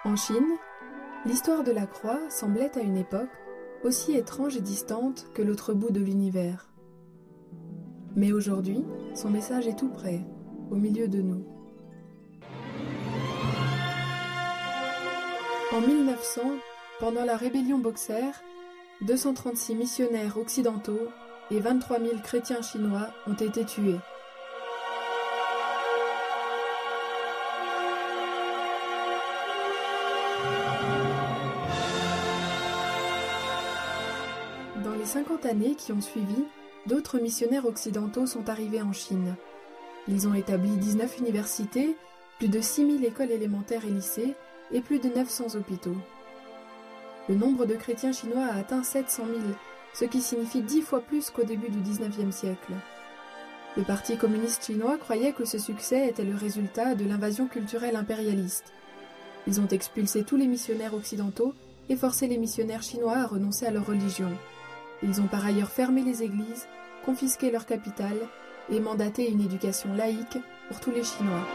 En Chine, l'histoire de la croix semblait à une époque aussi étrange et distante que l'autre bout de l'univers. Mais aujourd'hui, son message est tout près, au milieu de nous. En 1900, pendant la rébellion Boxer, 236 missionnaires occidentaux et 23 000 chrétiens chinois ont été tués. Dans les 50 années qui ont suivi, d'autres missionnaires occidentaux sont arrivés en Chine. Ils ont établi 19 universités, plus de 6 000 écoles élémentaires et lycées et plus de 900 hôpitaux. Le nombre de chrétiens chinois a atteint 700 000, ce qui signifie 10 fois plus qu'au début du XIXe siècle. Le Parti communiste chinois croyait que ce succès était le résultat de l'invasion culturelle impérialiste. Ils ont expulsé tous les missionnaires occidentaux et forcé les missionnaires chinois à renoncer à leur religion. Ils ont par ailleurs fermé les églises, confisqué leur capitale et mandaté une éducation laïque pour tous les Chinois.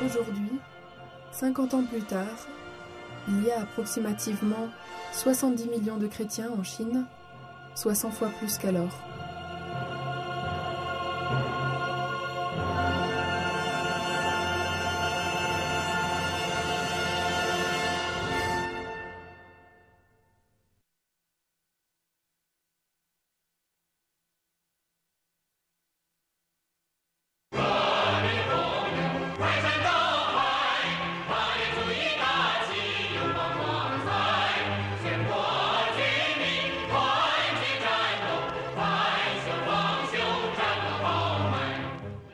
Aujourd'hui, 50 ans plus tard, il y a approximativement 70 millions de chrétiens en Chine, soit 100 fois plus qu'alors.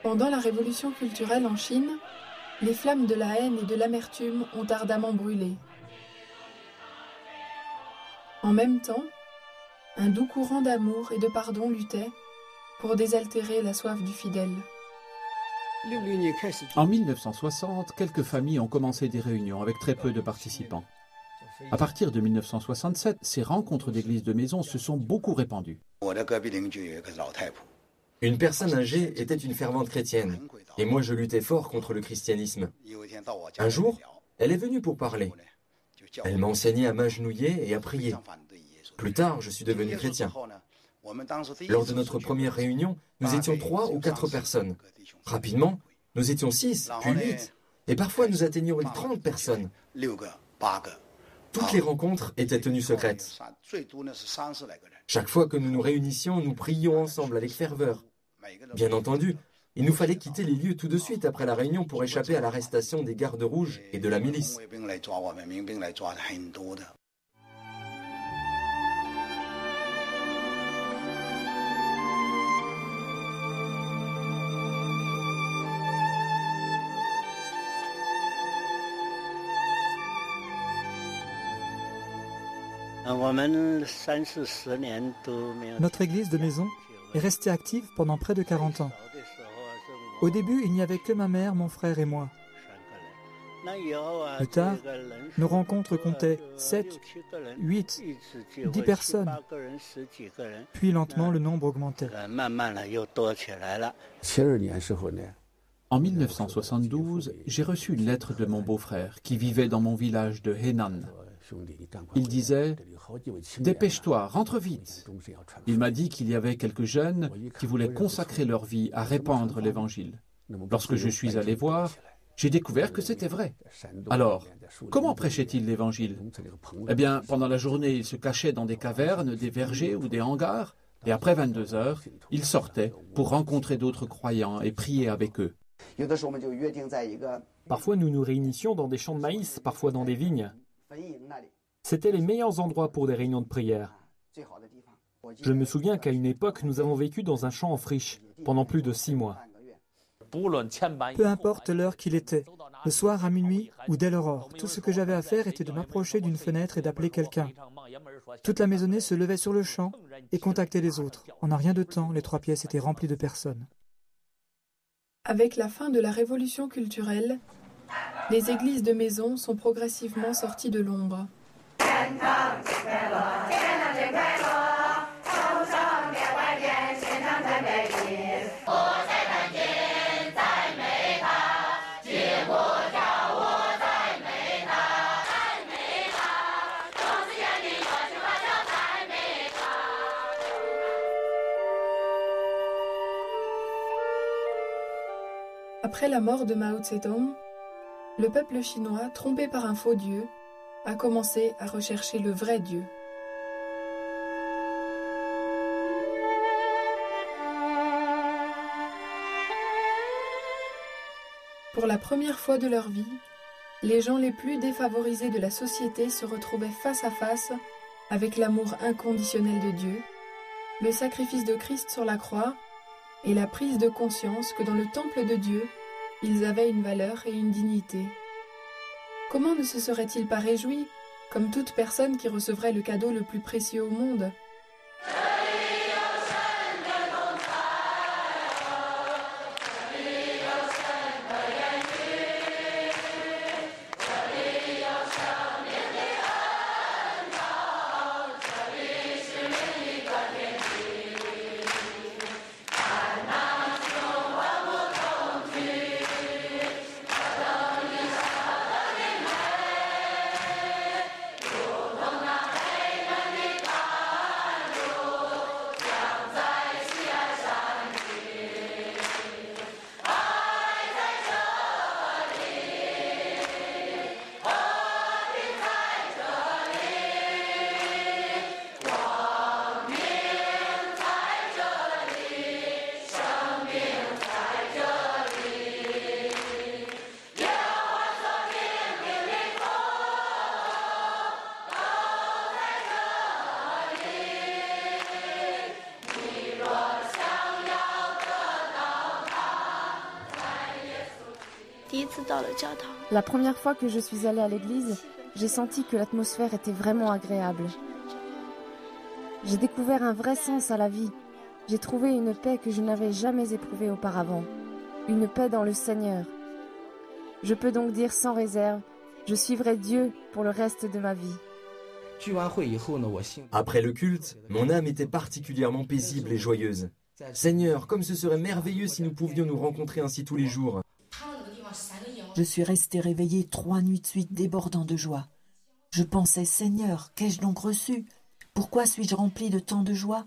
Pendant la révolution culturelle en Chine, les flammes de la haine et de l'amertume ont ardemment brûlé. En même temps, un doux courant d'amour et de pardon luttait pour désaltérer la soif du fidèle. En 1960, quelques familles ont commencé des réunions avec très peu de participants. À partir de 1967, ces rencontres d'églises de maison se sont beaucoup répandues. Une personne âgée était une fervente chrétienne, et moi je luttais fort contre le christianisme. Un jour, elle est venue pour parler. Elle m'a enseigné à m'agenouiller et à prier. Plus tard, je suis devenu chrétien. Lors de notre première réunion, nous étions 3 ou 4 personnes. Rapidement, nous étions 6, puis 8, et parfois nous atteignions les 30 personnes. Toutes les rencontres étaient tenues secrètes. Chaque fois que nous nous réunissions, nous prions ensemble avec ferveur. Bien entendu, il nous fallait quitter les lieux tout de suite après la réunion pour échapper à l'arrestation des gardes rouges et de la milice. Notre église de maison est restée active pendant près de 40 ans. Au début, il n'y avait que ma mère, mon frère et moi. Plus tard, nos rencontres comptaient 7, 8, 10 personnes. Puis lentement, le nombre augmentait. En 1972, j'ai reçu une lettre de mon beau-frère qui vivait dans mon village de Henan. Il disait « Dépêche-toi, rentre vite !» Il m'a dit qu'il y avait quelques jeunes qui voulaient consacrer leur vie à répandre l'Évangile. Lorsque je suis allé voir, j'ai découvert que c'était vrai. Alors, comment prêchait-il l'Évangile? Eh bien, pendant la journée, il se cachait dans des cavernes, des vergers ou des hangars, et après 22 heures, il sortait pour rencontrer d'autres croyants et prier avec eux. Parfois, nous nous réunissions dans des champs de maïs, parfois dans des vignes. C'étaient les meilleurs endroits pour des réunions de prière. Je me souviens qu'à une époque, nous avons vécu dans un champ en friche pendant plus de 6 mois. Peu importe l'heure qu'il était, le soir à minuit ou dès l'aurore, tout ce que j'avais à faire était de m'approcher d'une fenêtre et d'appeler quelqu'un. Toute la maisonnée se levait sur le champ et contactait les autres. En un rien de temps, les 3 pièces étaient remplies de personnes. Avec la fin de la révolution culturelle, les églises de maison sont progressivement sorties de l'ombre. Après la mort de Mao Tse-tung, le peuple chinois, trompé par un faux dieu, a commencé à rechercher le vrai Dieu. Pour la première fois de leur vie, les gens les plus défavorisés de la société se retrouvaient face à face avec l'amour inconditionnel de Dieu, le sacrifice de Christ sur la croix et la prise de conscience que dans le temple de Dieu, ils avaient une valeur et une dignité. Comment ne se seraient-ils pas réjouis, comme toute personne qui recevrait le cadeau le plus précieux au monde ? La première fois que je suis allée à l'église, j'ai senti que l'atmosphère était vraiment agréable. J'ai découvert un vrai sens à la vie. J'ai trouvé une paix que je n'avais jamais éprouvée auparavant. Une paix dans le Seigneur. Je peux donc dire sans réserve, je suivrai Dieu pour le reste de ma vie. Après le culte, mon âme était particulièrement paisible et joyeuse. Seigneur, comme ce serait merveilleux si nous pouvions nous rencontrer ainsi tous les jours. Je suis restée réveillée 3 nuits de suite débordant de joie. Je pensais, Seigneur, qu'ai-je donc reçu? Pourquoi suis-je remplie de tant de joie?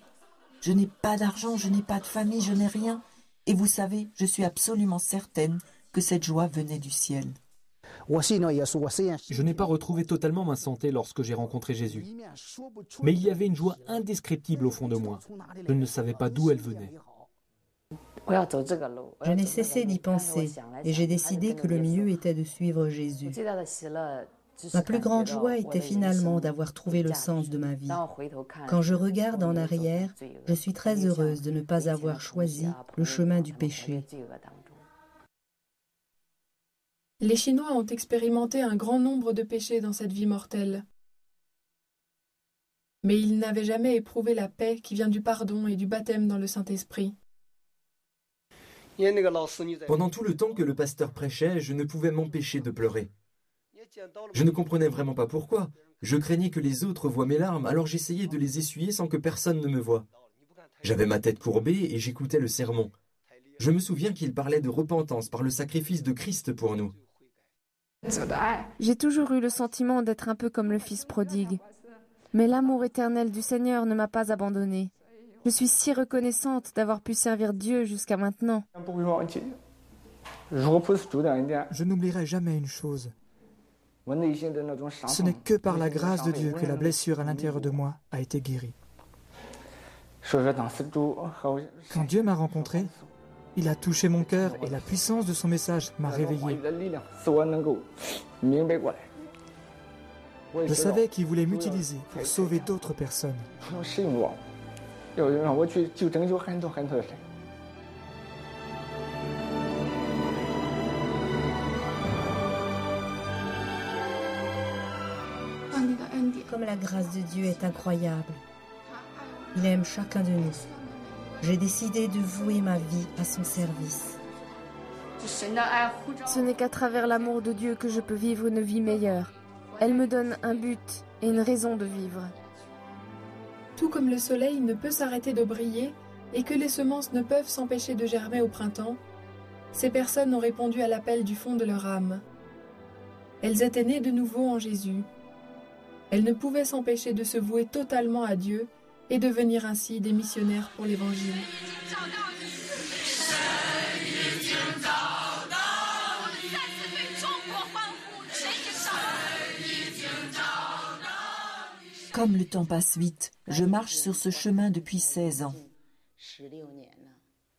Je n'ai pas d'argent, je n'ai pas de famille, je n'ai rien. Et vous savez, je suis absolument certaine que cette joie venait du ciel. Je n'ai pas retrouvé totalement ma santé lorsque j'ai rencontré Jésus. Mais il y avait une joie indescriptible au fond de moi. Je ne savais pas d'où elle venait. Je n'ai cessé d'y penser et j'ai décidé que le mieux était de suivre Jésus. Ma plus grande joie était finalement d'avoir trouvé le sens de ma vie. Quand je regarde en arrière, je suis très heureuse de ne pas avoir choisi le chemin du péché. Les Chinois ont expérimenté un grand nombre de péchés dans cette vie mortelle. Mais ils n'avaient jamais éprouvé la paix qui vient du pardon et du baptême dans le Saint-Esprit. Pendant tout le temps que le pasteur prêchait, je ne pouvais m'empêcher de pleurer. Je ne comprenais vraiment pas pourquoi. Je craignais que les autres voient mes larmes, alors j'essayais de les essuyer sans que personne ne me voie. J'avais ma tête courbée et j'écoutais le sermon. Je me souviens qu'il parlait de repentance par le sacrifice de Christ pour nous. J'ai toujours eu le sentiment d'être un peu comme le fils prodigue. Mais l'amour éternel du Seigneur ne m'a pas abandonnée. Je suis si reconnaissante d'avoir pu servir Dieu jusqu'à maintenant. Je n'oublierai jamais une chose. Ce n'est que par la grâce de Dieu que la blessure à l'intérieur de moi a été guérie. Quand Dieu m'a rencontré, il a touché mon cœur et la puissance de son message m'a réveillé. Je savais qu'il voulait m'utiliser pour sauver d'autres personnes. Comme la grâce de Dieu est incroyable. Il aime chacun de nous. J'ai décidé de vouer ma vie à son service. Ce n'est qu'à travers l'amour de Dieu que je peux vivre une vie meilleure. Elle me donne un but et une raison de vivre. Tout comme le soleil ne peut s'arrêter de briller et que les semences ne peuvent s'empêcher de germer au printemps, ces personnes ont répondu à l'appel du fond de leur âme. Elles étaient nées de nouveau en Jésus. Elles ne pouvaient s'empêcher de se vouer totalement à Dieu et devenir ainsi des missionnaires pour l'Évangile. Comme le temps passe vite, je marche sur ce chemin depuis 16 ans.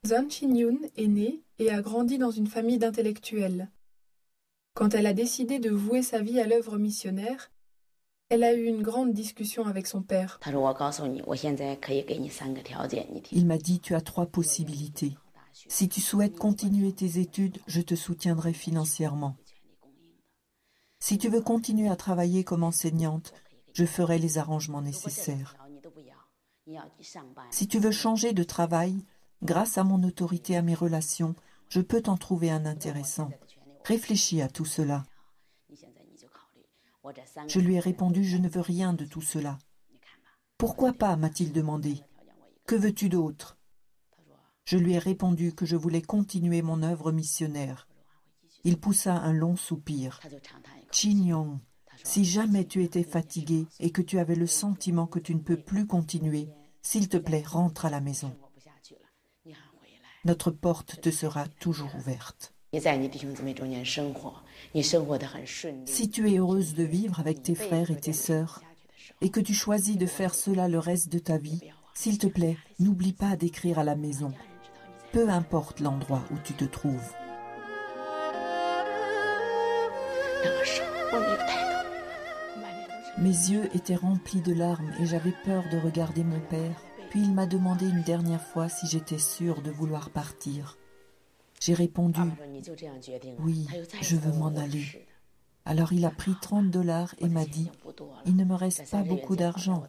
Zhang Qinyun est née et a grandi dans une famille d'intellectuels. Quand elle a décidé de vouer sa vie à l'œuvre missionnaire, elle a eu une grande discussion avec son père. Il m'a dit, tu as 3 possibilités. Si tu souhaites continuer tes études, je te soutiendrai financièrement. Si tu veux continuer à travailler comme enseignante, je ferai les arrangements nécessaires. Si tu veux changer de travail, grâce à mon autorité, à mes relations, je peux t'en trouver un intéressant. Réfléchis à tout cela. Je lui ai répondu, je ne veux rien de tout cela. Pourquoi pas, m'a-t-il demandé. Que veux-tu d'autre? Je lui ai répondu que je voulais continuer mon œuvre missionnaire. Il poussa un long soupir. Qinyun, si jamais tu étais fatigué et que tu avais le sentiment que tu ne peux plus continuer, s'il te plaît, rentre à la maison. Notre porte te sera toujours ouverte. Si tu es heureuse de vivre avec tes frères et tes sœurs, et que tu choisis de faire cela le reste de ta vie, s'il te plaît, n'oublie pas d'écrire à la maison, peu importe l'endroit où tu te trouves. Mes yeux étaient remplis de larmes et j'avais peur de regarder mon père. Puis il m'a demandé une dernière fois si j'étais sûre de vouloir partir. J'ai répondu « Oui, je veux m'en aller ». Alors il a pris $30 et m'a dit « Il ne me reste pas beaucoup d'argent.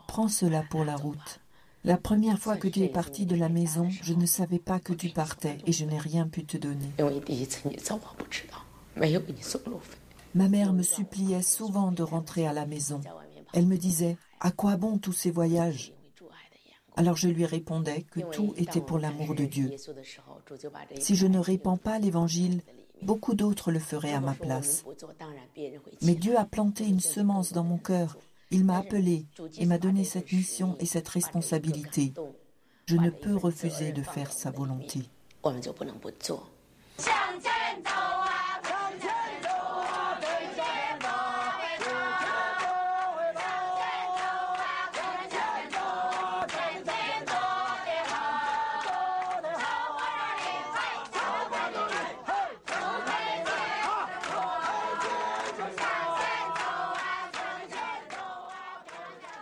Prends cela pour la route. La première fois que tu es parti de la maison, je ne savais pas que tu partais et je n'ai rien pu te donner. » Ma mère me suppliait souvent de rentrer à la maison. Elle me disait « À quoi bon tous ces voyages ?» Alors je lui répondais que tout était pour l'amour de Dieu. Si je ne répands pas l'Évangile, beaucoup d'autres le feraient à ma place. Mais Dieu a planté une semence dans mon cœur. Il m'a appelé et m'a donné cette mission et cette responsabilité. Je ne peux refuser de faire sa volonté.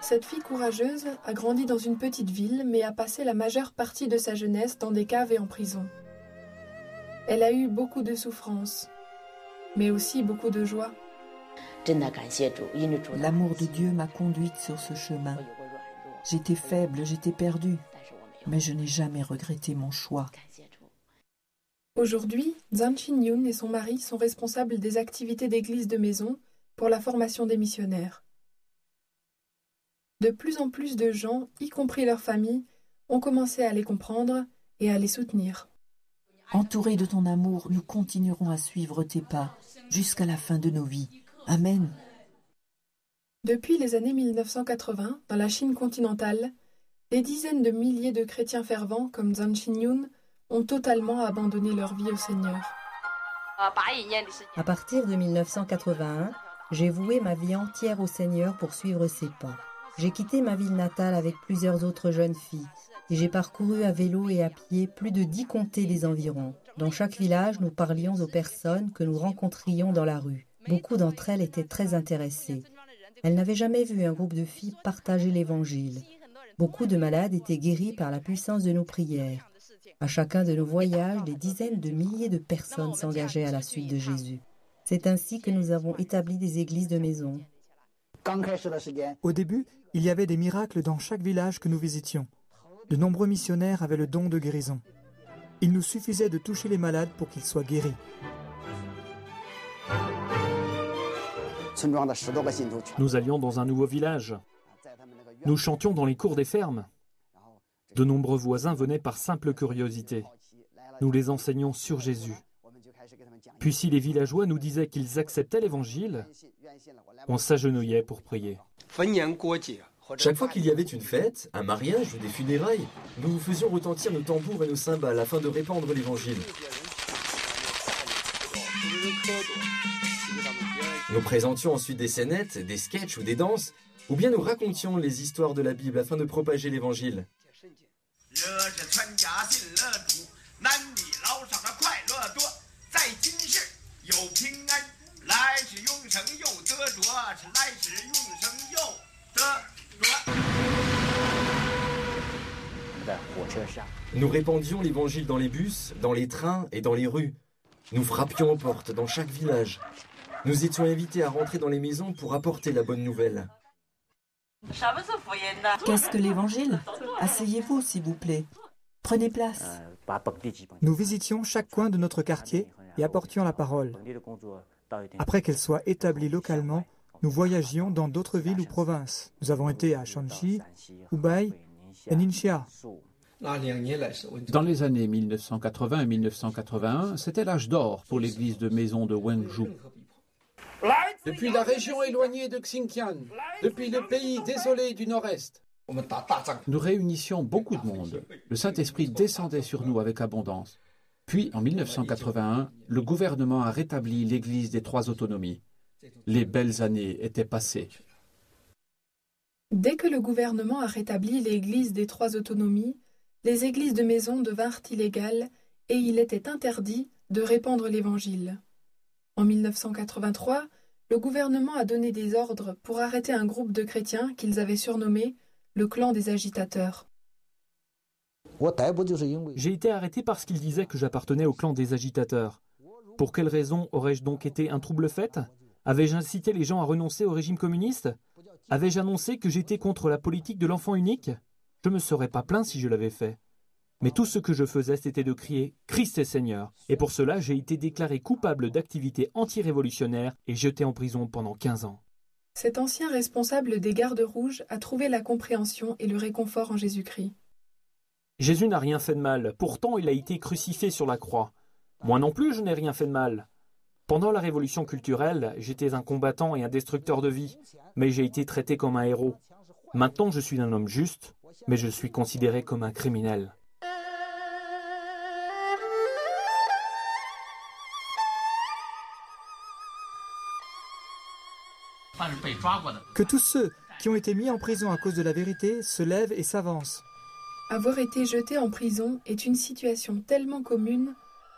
Cette fille courageuse a grandi dans une petite ville, mais a passé la majeure partie de sa jeunesse dans des caves et en prison. Elle a eu beaucoup de souffrances, mais aussi beaucoup de joie. L'amour de Dieu m'a conduite sur ce chemin. J'étais faible, j'étais perdue, mais je n'ai jamais regretté mon choix. Aujourd'hui, Zhang Qinyun et son mari sont responsables des activités d'église de maison pour la formation des missionnaires. De plus en plus de gens, y compris leurs familles, ont commencé à les comprendre et à les soutenir. Entourés de ton amour, nous continuerons à suivre tes pas jusqu'à la fin de nos vies. Amen. Depuis les années 1980, dans la Chine continentale, des dizaines de milliers de chrétiens fervents comme Zhang Qinyun ont totalement abandonné leur vie au Seigneur. À partir de 1981, j'ai voué ma vie entière au Seigneur pour suivre ses pas. J'ai quitté ma ville natale avec plusieurs autres jeunes filles et j'ai parcouru à vélo et à pied plus de 10 comtés des environs. Dans chaque village, nous parlions aux personnes que nous rencontrions dans la rue. Beaucoup d'entre elles étaient très intéressées. Elles n'avaient jamais vu un groupe de filles partager l'Évangile. Beaucoup de malades étaient guéris par la puissance de nos prières. À chacun de nos voyages, des dizaines de milliers de personnes s'engageaient à la suite de Jésus. C'est ainsi que nous avons établi des églises de maison. Au début, il y avait des miracles dans chaque village que nous visitions. De nombreux missionnaires avaient le don de guérison. Il nous suffisait de toucher les malades pour qu'ils soient guéris. Nous allions dans un nouveau village. Nous chantions dans les cours des fermes. De nombreux voisins venaient par simple curiosité. Nous les enseignions sur Jésus. Puis si les villageois nous disaient qu'ils acceptaient l'Évangile, on s'agenouillait pour prier. Chaque fois qu'il y avait une fête, un mariage ou des funérailles, nous faisions retentir nos tambours et nos cymbales afin de répandre l'Évangile. Nous présentions ensuite des scénettes, des sketchs ou des danses ou bien nous racontions les histoires de la Bible afin de propager l'Évangile. Nous répandions l'Évangile dans les bus, dans les trains et dans les rues. Nous frappions aux portes dans chaque village. Nous étions invités à rentrer dans les maisons pour apporter la bonne nouvelle. Qu'est-ce que l'Évangile? Asseyez-vous, s'il vous plaît. Prenez place. Nous visitions chaque coin de notre quartier et apportions la parole. Après qu'elle soit établie localement, nous voyagions dans d'autres villes ou provinces. Nous avons été à Shanxi, Hubei et Ningxia. Dans les années 1980 et 1981, c'était l'âge d'or pour l'église de maison de Wenzhou. Depuis la région éloignée de Xinjiang, depuis le pays désolé du Nord-Est, nous réunissions beaucoup de monde. Le Saint-Esprit descendait sur nous avec abondance. Puis, en 1981, le gouvernement a rétabli l'église des trois autonomies. Les belles années étaient passées. Dès que le gouvernement a rétabli l'église des trois autonomies, les églises de maison devinrent illégales et il était interdit de répandre l'Évangile. En 1983, le gouvernement a donné des ordres pour arrêter un groupe de chrétiens qu'ils avaient surnommé le clan des agitateurs. J'ai été arrêté parce qu'il disait que j'appartenais au clan des agitateurs. Pour quelle raison aurais-je donc été un trouble-fête? Avais-je incité les gens à renoncer au régime communiste? Avais-je annoncé que j'étais contre la politique de l'enfant unique? Je ne me serais pas plaint si je l'avais fait. Mais tout ce que je faisais, c'était de crier « Christ est Seigneur ». Et pour cela, j'ai été déclaré coupable d'activités anti-révolutionnaires et jeté en prison pendant 15 ans. Cet ancien responsable des Gardes rouges a trouvé la compréhension et le réconfort en Jésus-Christ. Jésus n'a rien fait de mal, pourtant il a été crucifié sur la croix. Moi non plus, je n'ai rien fait de mal. Pendant la révolution culturelle, j'étais un combattant et un destructeur de vie, mais j'ai été traité comme un héros. Maintenant, je suis un homme juste, mais je suis considéré comme un criminel. Que tous ceux qui ont été mis en prison à cause de la vérité se lèvent et s'avancent. Avoir été jeté en prison est une situation tellement commune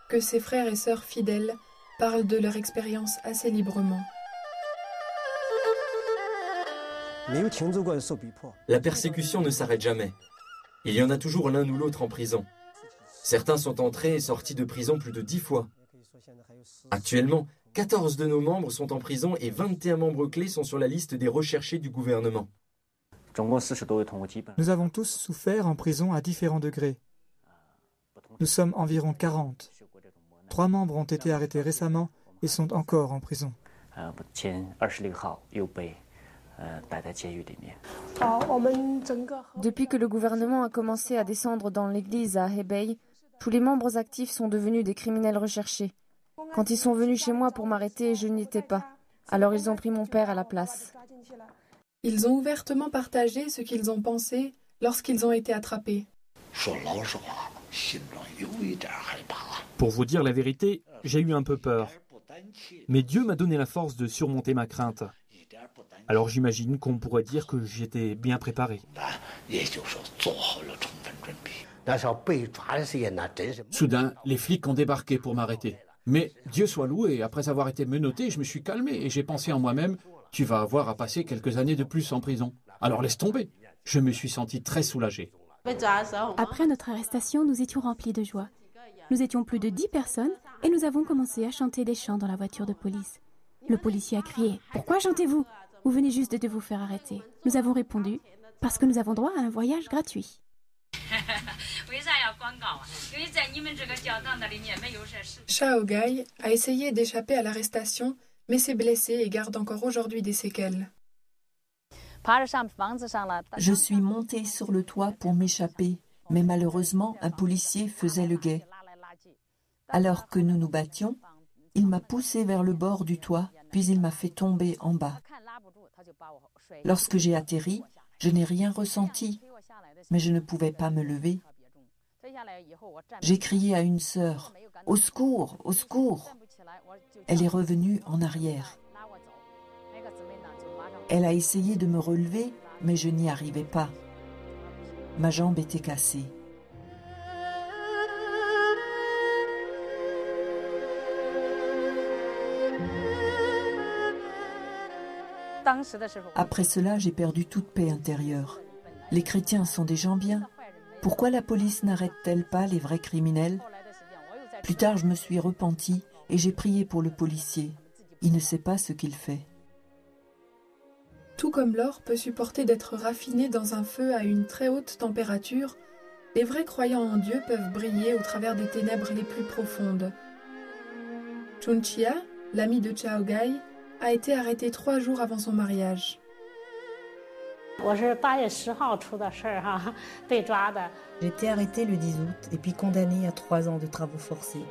que ses frères et sœurs fidèles parlent de leur expérience assez librement. La persécution ne s'arrête jamais. Il y en a toujours l'un ou l'autre en prison. Certains sont entrés et sortis de prison plus de 10 fois. Actuellement, 14 de nos membres sont en prison et 21 membres clés sont sur la liste des recherchés du gouvernement. Nous avons tous souffert en prison à différents degrés. Nous sommes environ 40. 3 membres ont été arrêtés récemment et sont encore en prison. Depuis que le gouvernement a commencé à descendre dans l'église à Hebei, tous les membres actifs sont devenus des criminels recherchés. Quand ils sont venus chez moi pour m'arrêter, je n'y étais pas. Alors ils ont pris mon père à la place. Ils ont ouvertement partagé ce qu'ils ont pensé lorsqu'ils ont été attrapés. Pour vous dire la vérité, j'ai eu un peu peur. Mais Dieu m'a donné la force de surmonter ma crainte. Alors j'imagine qu'on pourrait dire que j'étais bien préparé. Soudain, les flics ont débarqué pour m'arrêter. Mais Dieu soit loué, après avoir été menotté, je me suis calmé et j'ai pensé en moi-même, tu vas avoir à passer quelques années de plus en prison. Alors laisse tomber. Je me suis senti très soulagé. Après notre arrestation, nous étions remplis de joie. Nous étions plus de 10 personnes et nous avons commencé à chanter des chants dans la voiture de police. Le policier a crié « Pourquoi chantez-vous ? Vous venez juste de vous faire arrêter. » Nous avons répondu « Parce que nous avons droit à un voyage gratuit. » Shaogai a essayé d'échapper à l'arrestation, mais s'est blessé et garde encore aujourd'hui des séquelles. Je suis montée sur le toit pour m'échapper, mais malheureusement, un policier faisait le guet. Alors que nous nous battions, il m'a poussée vers le bord du toit, puis il m'a fait tomber en bas. Lorsque j'ai atterri, je n'ai rien ressenti, mais je ne pouvais pas me lever. J'ai crié à une sœur, « Au secours, au secours !» Elle est revenue en arrière. Elle a essayé de me relever, mais je n'y arrivais pas. Ma jambe était cassée. Après cela, j'ai perdu toute paix intérieure. Les chrétiens sont des gens bien. Pourquoi la police n'arrête-t-elle pas les vrais criminels? Plus tard, je me suis repentie et j'ai prié pour le policier. Il ne sait pas ce qu'il fait. Tout comme l'or peut supporter d'être raffiné dans un feu à une très haute température, les vrais croyants en Dieu peuvent briller au travers des ténèbres les plus profondes. Chun Chia, l'ami de Chao Gai, a été arrêté 3 jours avant son mariage. J'ai été arrêté le 10 août et puis condamné à 3 ans de travaux forcés.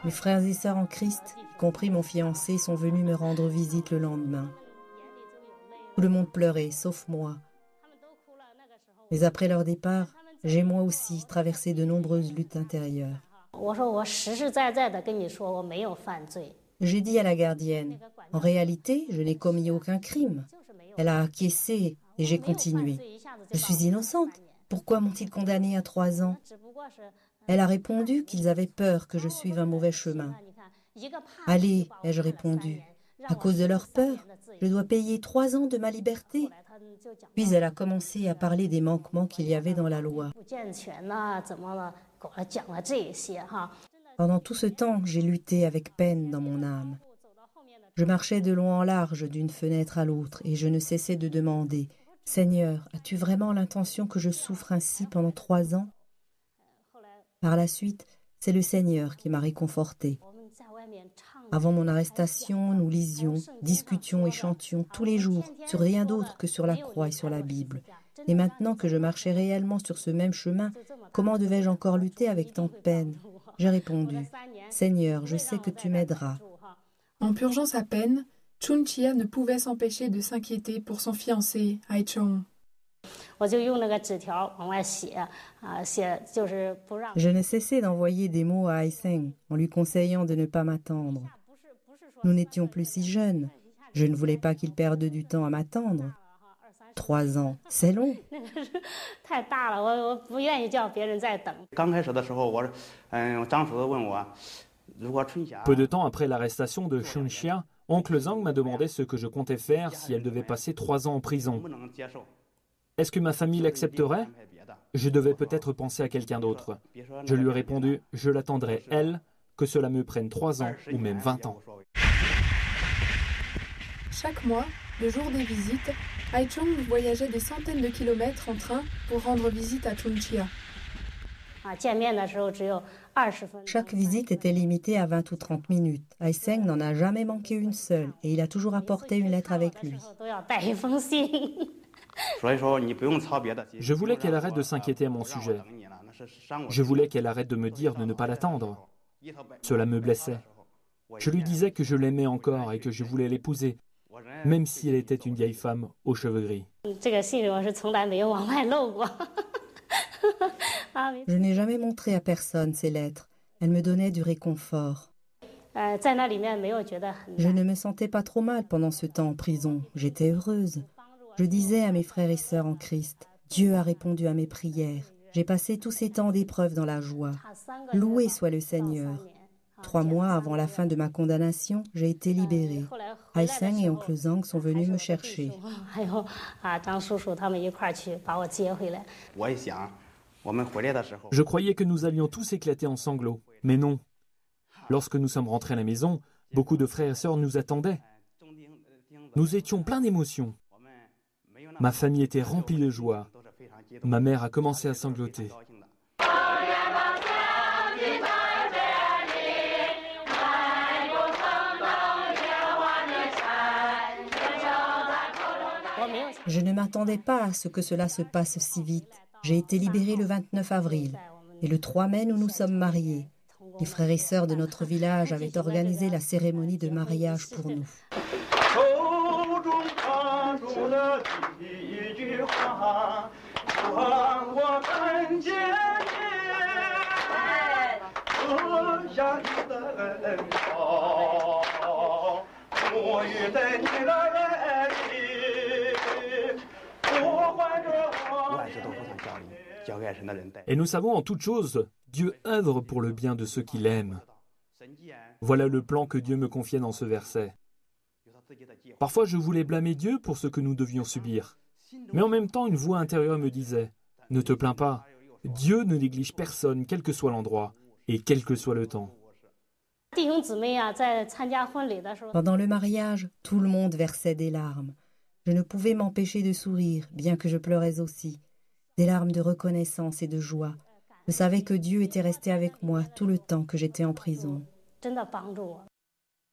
Mes frères et sœurs en Christ, y compris mon fiancé, sont venus me rendre visite le lendemain. Tout le monde pleurait, sauf moi. Mais après leur départ, j'ai moi aussi traversé de nombreuses luttes intérieures. J'ai dit à la gardienne, en réalité, je n'ai commis aucun crime. Elle a acquiescé et j'ai continué. Je suis innocente. Pourquoi m'ont-ils condamnée à 3 ans? Elle a répondu qu'ils avaient peur que je suive un mauvais chemin. Allez, ai-je répondu, à cause de leur peur, je dois payer 3 ans de ma liberté. Puis elle a commencé à parler des manquements qu'il y avait dans la loi. Pendant tout ce temps, j'ai lutté avec peine dans mon âme. Je marchais de long en large d'une fenêtre à l'autre et je ne cessais de demander « Seigneur, as-tu vraiment l'intention que je souffre ainsi pendant 3 ans ?» Par la suite, c'est le Seigneur qui m'a réconfortée. Avant mon arrestation, nous lisions, discutions et chantions tous les jours sur rien d'autre que sur la croix et sur la Bible. Et maintenant que je marchais réellement sur ce même chemin, comment devais-je encore lutter avec tant de peine? J'ai répondu « Seigneur, je sais que tu m'aideras. » En purgeant sa peine, Chun Chia ne pouvait s'empêcher de s'inquiéter pour son fiancé, Ai Chong. Je ne cessais d'envoyer des mots à Ai Seng en lui conseillant de ne pas m'attendre. Nous n'étions plus si jeunes. Je ne voulais pas qu'il perde du temps à m'attendre. 3 ans, c'est long. Peu de temps après l'arrestation de Chun Chia, oncle Zhang m'a demandé ce que je comptais faire si elle devait passer 3 ans en prison. Est-ce que ma famille l'accepterait? Je devais peut-être penser à quelqu'un d'autre. Je lui ai répondu, je l'attendrai, elle, que cela me prenne 3 ans ou même 20 ans. Chaque mois, le jour des visites, Ai Chong voyageait des centaines de kilomètres en train pour rendre visite à Chun Chia. Chaque visite était limitée à 20 ou 30 minutes. Ai Seng n'en a jamais manqué une seule et il a toujours apporté une lettre avec lui. Je voulais qu'elle arrête de s'inquiéter à mon sujet. Je voulais qu'elle arrête de me dire de ne pas l'attendre. Cela me blessait. Je lui disais que je l'aimais encore et que je voulais l'épouser, même si elle était une vieille femme aux cheveux gris. Je n'ai jamais montré à personne ces lettres. Elles me donnaient du réconfort. Je ne me sentais pas trop mal pendant ce temps en prison. J'étais heureuse. Je disais à mes frères et sœurs en Christ, Dieu a répondu à mes prières. J'ai passé tous ces temps d'épreuve dans la joie. Loué soit le Seigneur. 3 mois avant la fin de ma condamnation, j'ai été libérée. Ai Seng et oncle Zhang sont venus me chercher. Je croyais que nous allions tous éclater en sanglots, mais non. Lorsque nous sommes rentrés à la maison, beaucoup de frères et sœurs nous attendaient. Nous étions pleins d'émotions. Ma famille était remplie de joie. Ma mère a commencé à sangloter. Je ne m'attendais pas à ce que cela se passe si vite. J'ai été libérée le 29 avril et le 3 mai, nous nous sommes mariés. Les frères et sœurs de notre village avaient organisé la cérémonie de mariage pour nous. Et nous savons en toute chose, Dieu œuvre pour le bien de ceux qui l'aiment. Voilà le plan que Dieu me confiait dans ce verset. Parfois je voulais blâmer Dieu pour ce que nous devions subir. Mais en même temps, une voix intérieure me disait « Ne te plains pas, Dieu ne néglige personne, quel que soit l'endroit et quel que soit le temps. » Pendant le mariage, tout le monde versait des larmes. Je ne pouvais m'empêcher de sourire, bien que je pleurais aussi. Des larmes de reconnaissance et de joie. Je savais que Dieu était resté avec moi tout le temps que j'étais en prison.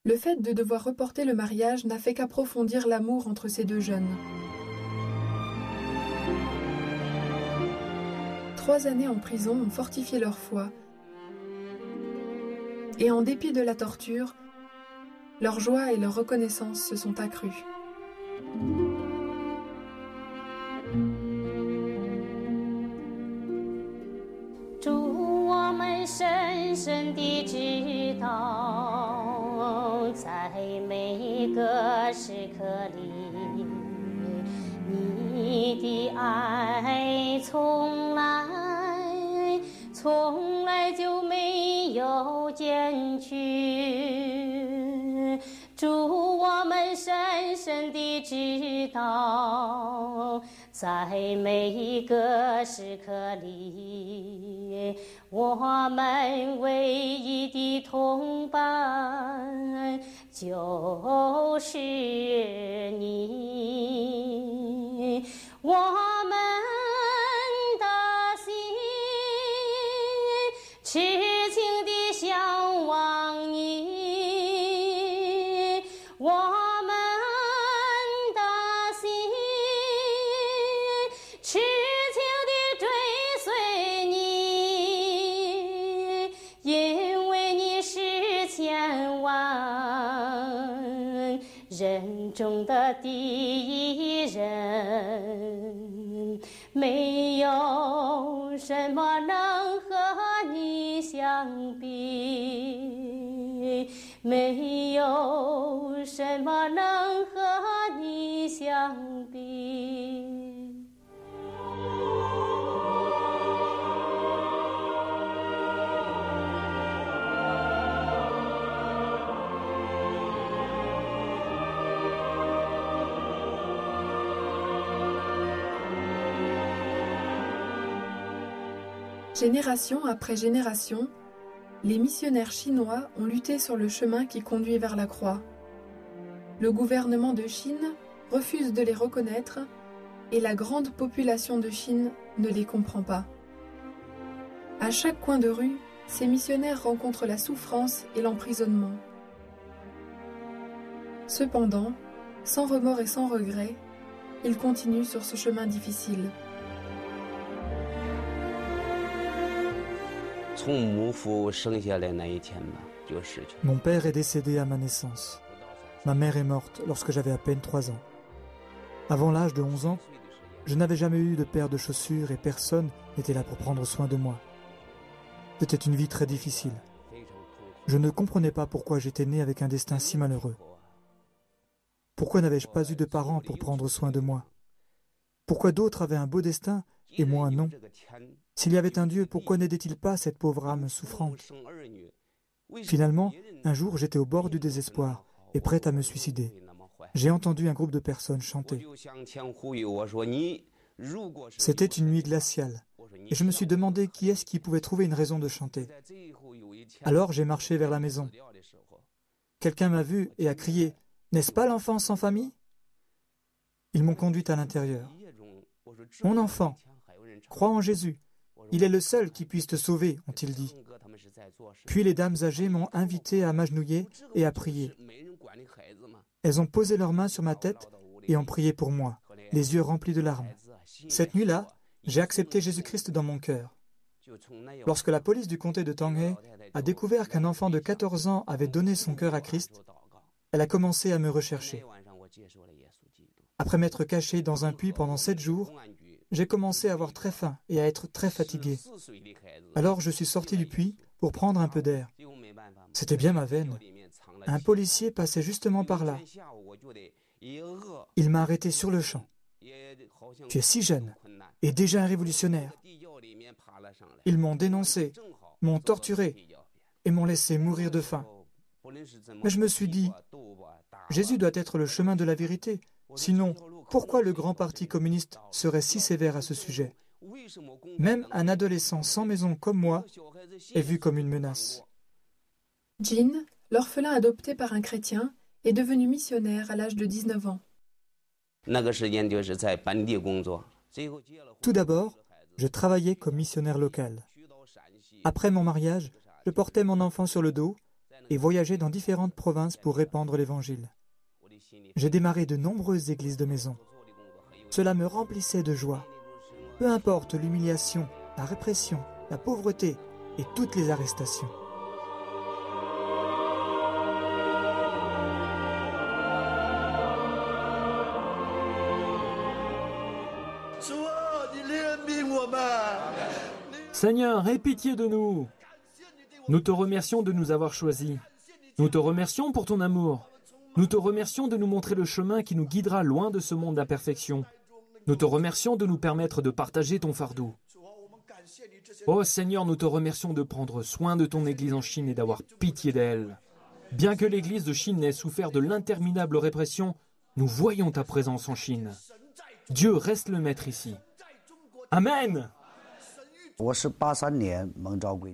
Le fait de devoir reporter le mariage n'a fait qu'approfondir l'amour entre ces deux jeunes. 3 années en prison ont fortifié leur foi. Et en dépit de la torture, leur joie et leur reconnaissance se sont accrues. Génération après génération, les missionnaires chinois ont lutté sur le chemin qui conduit vers la croix. Le gouvernement de Chine refuse de les reconnaître et la grande population de Chine ne les comprend pas. À chaque coin de rue, ces missionnaires rencontrent la souffrance et l'emprisonnement. Cependant, sans remords et sans regrets, ils continuent sur ce chemin difficile. Mon père est décédé à ma naissance. Ma mère est morte lorsque j'avais à peine 3 ans. Avant l'âge de 11 ans, je n'avais jamais eu de paire de chaussures et personne n'était là pour prendre soin de moi. C'était une vie très difficile. Je ne comprenais pas pourquoi j'étais né avec un destin si malheureux. Pourquoi n'avais-je pas eu de parents pour prendre soin de moi? Pourquoi d'autres avaient un beau destin et moi non? S'il y avait un Dieu, pourquoi n'aidait-il pas cette pauvre âme souffrante? Finalement, un jour, j'étais au bord du désespoir et prêt à me suicider. J'ai entendu un groupe de personnes chanter. C'était une nuit glaciale et je me suis demandé qui est-ce qui pouvait trouver une raison de chanter. Alors j'ai marché vers la maison. Quelqu'un m'a vu et a crié « N'est-ce pas l'enfant sans famille ?» Ils m'ont conduit à l'intérieur. « Mon enfant, crois en Jésus. Il est le seul qui puisse te sauver, ont-ils dit. » Puis les dames âgées m'ont invité à m'agenouiller et à prier. Elles ont posé leurs mains sur ma tête et ont prié pour moi, les yeux remplis de larmes. Cette nuit-là, j'ai accepté Jésus-Christ dans mon cœur. Lorsque la police du comté de Tonghe a découvert qu'un enfant de 14 ans avait donné son cœur à Christ, elle a commencé à me rechercher. Après m'être caché dans un puits pendant 7 jours, j'ai commencé à avoir très faim et à être très fatigué. Alors je suis sorti du puits pour prendre un peu d'air. C'était bien ma veine. Un policier passait justement par là. Il m'a arrêté sur le champ. Tu es si jeune et déjà un révolutionnaire. Ils m'ont dénoncé, m'ont torturé et m'ont laissé mourir de faim. Mais je me suis dit, Jésus doit être le chemin de la vérité. Sinon, pourquoi le grand parti communiste serait si sévère à ce sujet? Même un adolescent sans maison comme moi est vu comme une menace. Jean, l'orphelin adopté par un chrétien, est devenu missionnaire à l'âge de 19 ans. Tout d'abord, je travaillais comme missionnaire local. Après mon mariage, je portais mon enfant sur le dos et voyageais dans différentes provinces pour répandre l'Évangile. J'ai démarré de nombreuses églises de maison. Cela me remplissait de joie. Peu importe l'humiliation, la répression, la pauvreté et toutes les arrestations. Seigneur, aie pitié de nous. Nous te remercions de nous avoir choisis. Nous te remercions pour ton amour. Nous te remercions de nous montrer le chemin qui nous guidera loin de ce monde d'imperfection. Nous te remercions de nous permettre de partager ton fardeau. Oh Seigneur, nous te remercions de prendre soin de ton Église en Chine et d'avoir pitié d'elle. Bien que l'Église de Chine ait souffert de l'interminable répression, nous voyons ta présence en Chine. Dieu reste le maître ici. Amen.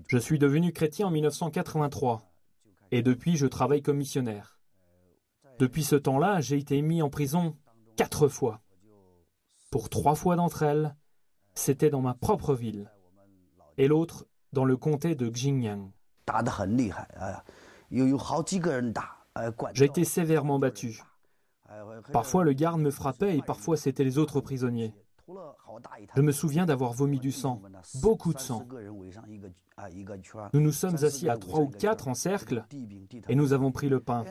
Je suis devenu chrétien en 1983 et depuis je travaille comme missionnaire. Depuis ce temps-là, j'ai été mis en prison 4 fois. Pour 3 fois d'entre elles, c'était dans ma propre ville et l'autre dans le comté de Xinjiang. J'ai été sévèrement battu. Parfois le garde me frappait et parfois c'était les autres prisonniers. Je me souviens d'avoir vomi du sang, beaucoup de sang. Nous nous sommes assis à 3 ou 4 en cercle et nous avons pris le pain.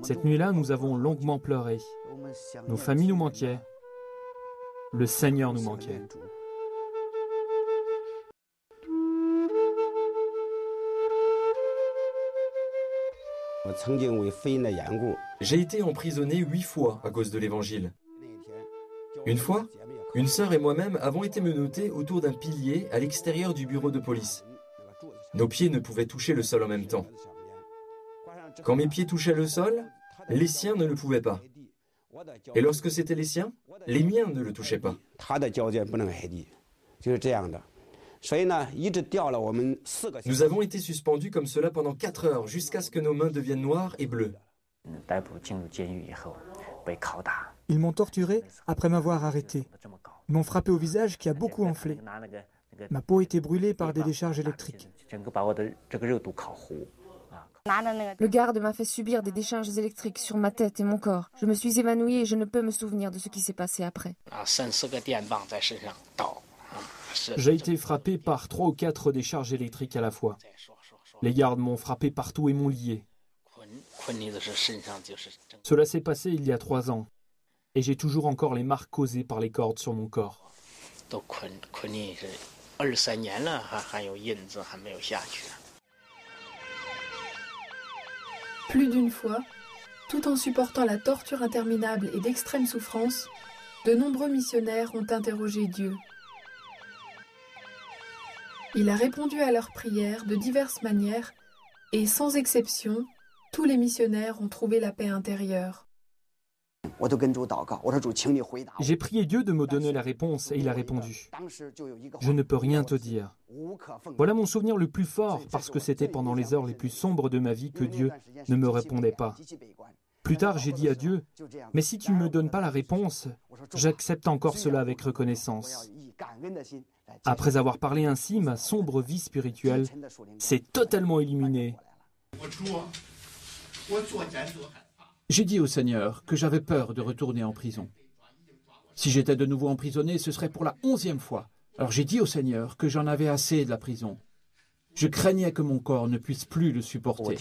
Cette nuit-là, nous avons longuement pleuré. Nos familles nous manquaient. Le Seigneur nous manquait. J'ai été emprisonné 8 fois à cause de l'Évangile. Une fois, une sœur et moi-même avons été menottés autour d'un pilier à l'extérieur du bureau de police. Nos pieds ne pouvaient toucher le sol en même temps. Quand mes pieds touchaient le sol, les siens ne le pouvaient pas. Et lorsque c'était les siens, les miens ne le touchaient pas. Nous avons été suspendus comme cela pendant 4 heures jusqu'à ce que nos mains deviennent noires et bleues. Ils m'ont torturé après m'avoir arrêté. Ils m'ont frappé au visage qui a beaucoup enflé. Ma peau était brûlée par des décharges électriques. Le garde m'a fait subir des décharges électriques sur ma tête et mon corps. Je me suis évanouie et je ne peux me souvenir de ce qui s'est passé après. J'ai été frappé par 3 ou 4 décharges électriques à la fois. Les gardes m'ont frappé partout et m'ont lié. Cela s'est passé il y a 3 ans. Et j'ai toujours encore les marques causées par les cordes sur mon corps. Plus d'une fois, tout en supportant la torture interminable et d'extrême souffrance, de nombreux missionnaires ont interrogé Dieu. Il a répondu à leurs prières de diverses manières et, sans exception, tous les missionnaires ont trouvé la paix intérieure. J'ai prié Dieu de me donner la réponse et il a répondu. Je ne peux rien te dire. Voilà mon souvenir le plus fort parce que c'était pendant les heures les plus sombres de ma vie que Dieu ne me répondait pas. Plus tard, j'ai dit à Dieu, « Mais si tu ne me donnes pas la réponse, j'accepte encore cela avec reconnaissance. » Après avoir parlé ainsi, ma sombre vie spirituelle s'est totalement éliminée. J'ai dit au Seigneur que j'avais peur de retourner en prison. Si j'étais de nouveau emprisonné, ce serait pour la 11e fois. Alors j'ai dit au Seigneur que j'en avais assez de la prison. Je craignais que mon corps ne puisse plus le supporter.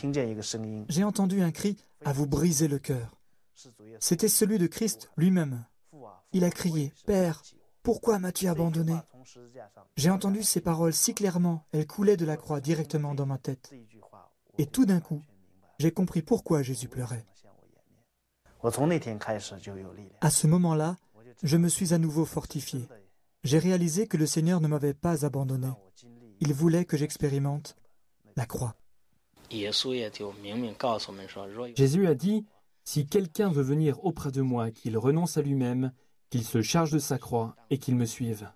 J'ai entendu un cri à vous briser le cœur. C'était celui de Christ lui-même. Il a crié, « Père, pourquoi m'as-tu abandonné ?» J'ai entendu ces paroles si clairement, elles coulaient de la croix directement dans ma tête. Et tout d'un coup, J'ai compris pourquoi Jésus pleurait. À ce moment-là, je me suis à nouveau fortifié. J'ai réalisé que le Seigneur ne m'avait pas abandonné. Il voulait que j'expérimente la croix. Jésus a dit, « Si quelqu'un veut venir auprès de moi, qu'il renonce à lui-même, qu'il se charge de sa croix et qu'il me suive. »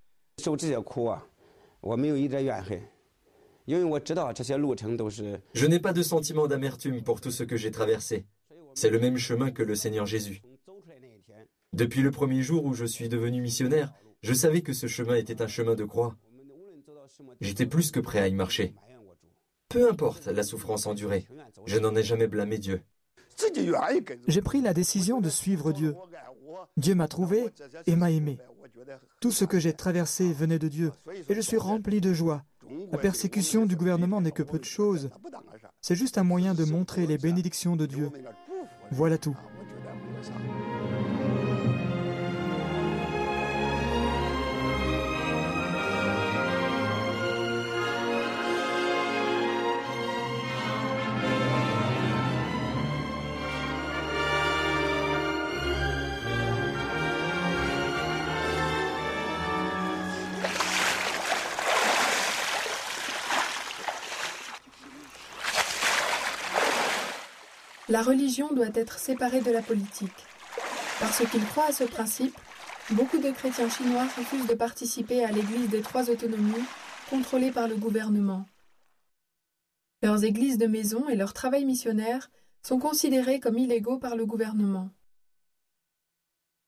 Je n'ai pas de sentiment d'amertume pour tout ce que j'ai traversé. C'est le même chemin que le Seigneur Jésus. Depuis le premier jour où je suis devenu missionnaire, je savais que ce chemin était un chemin de croix. J'étais plus que prêt à y marcher. Peu importe la souffrance endurée, je n'en ai jamais blâmé Dieu. J'ai pris la décision de suivre Dieu. Dieu m'a trouvé et m'a aimé. Tout ce que j'ai traversé venait de Dieu et je suis rempli de joie. La persécution du gouvernement n'est que peu de choses. C'est juste un moyen de montrer les bénédictions de Dieu. Voilà tout. La religion doit être séparée de la politique. Parce qu'ils croient à ce principe, beaucoup de chrétiens chinois refusent de participer à l'Église des Trois Autonomies, contrôlée par le gouvernement. Leurs églises de maison et leur travail missionnaire sont considérés comme illégaux par le gouvernement.